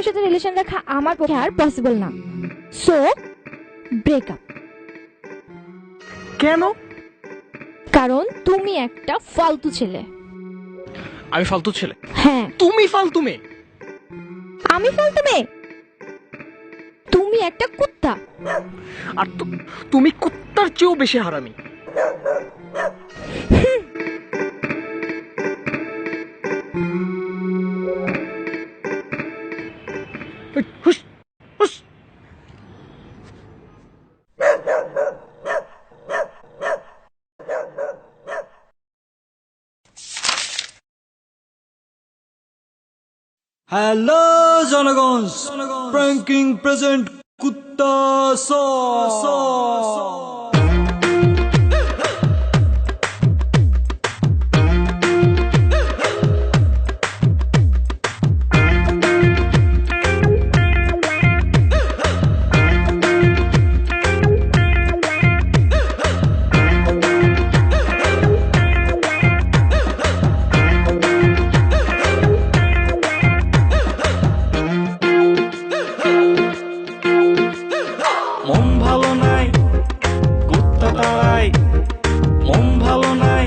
তোমার সাথে রিলেশন রাখা আমার পক্ষে আর পসিবল না। So breakup. কেন? কারণ তুমি একটা ফালতু ছেলে। আমি ফালতু ছেলে? হ্যাঁ। তুমি ফালতু মেয়ে। আমি ফালতু মেয়ে? তুমি একটা কুত্তা। আর তুমি কুত্তার চেয়েও বেশি হারামি। হুস হুস। হ্যালো জনগণ, প্র্যাঙ্কিং প্রেজেন্ট কুত্তা মন ভালো নাই, কুত্তা তাড়াই। মন ভালো নাই,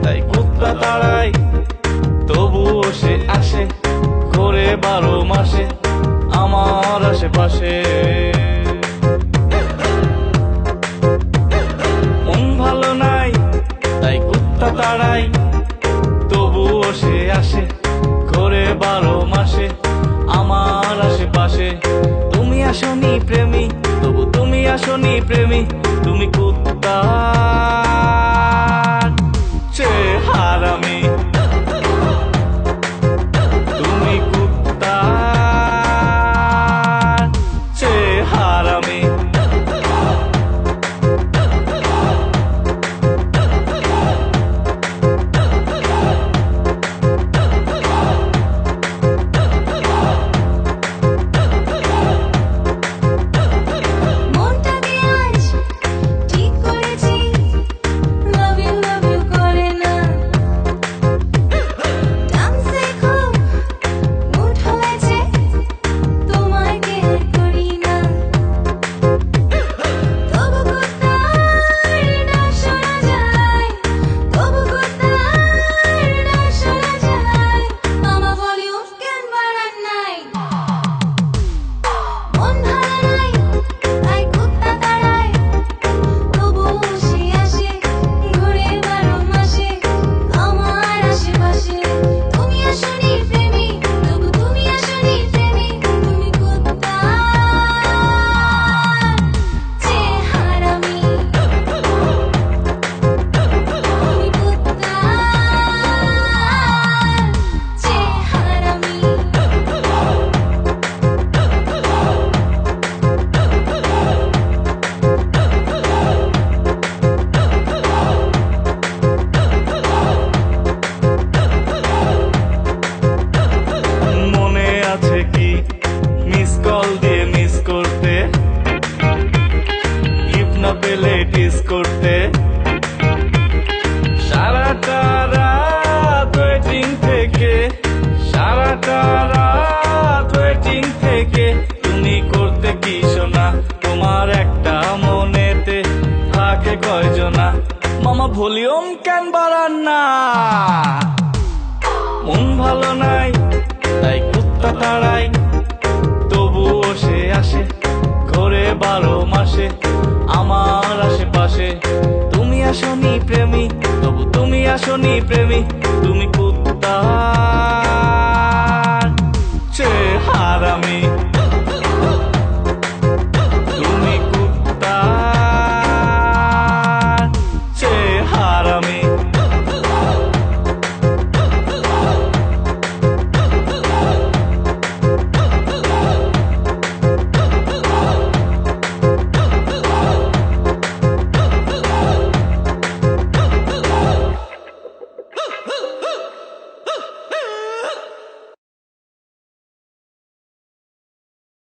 তাই কুত্তা তাড়াই। তবুও সে আসে, ঘোরে 12 মাসে আমার আশেপাশে। মন ভালো নাই, তাই কুত্তা তাড়াই। তবুও সে আসে, ঘোরে 12 মাসে আমার আশেপাশে। তুমি আসনি প্রেমী, তবু তুমি আসনি প্রেমী। তুমি কুত্তা হারামি। তুমি কুত্তা হারামি। মনটা দিয়ে আজ ঠিক করেছি, লাভ ইউ করে না। ডান্সে খুব মুড হয়েছে, তোমায় কেয়ার করি না। তবু কুত্তার ডাক শোনা যায়, তবু কুত্তার ডাক শোনা যায়। মামা ভলিউম কেন বাড়ান নাই? মন ভালো নাই, তাই কুত্তা তাড়াই। তবুও সে আসে, ঘুরে 12 মাসে আমার আশেপাশে। তুমি আসনি প্রেমী, তবু তুমি আসনি প্রেমী। তুমি কুত্তা হারামি। তুমি কুত্তা হারামি। মনে আছে কি মিস কল দিয়ে মিস করতে, গিফট না পেলে টিস করতে। সারাটা রাত ওয়েটিং থেকে, সারাটা রাত ওয়েটিং থেকে। তুমি করতে কি শোনা, তোমার একটা মনেতে থাকে কয়জনা। মামা ভলিউম কেন বাড়ান না? মন ভালো নাই, তাই কুত্তা তাড়াই। তবুও সে আসে, ঘোরে 12 মাসে আমার আশেপাশে। তুমি আসনি প্রেমী, তবু তুমি আসনি প্রেমী। তুমি কুত্তা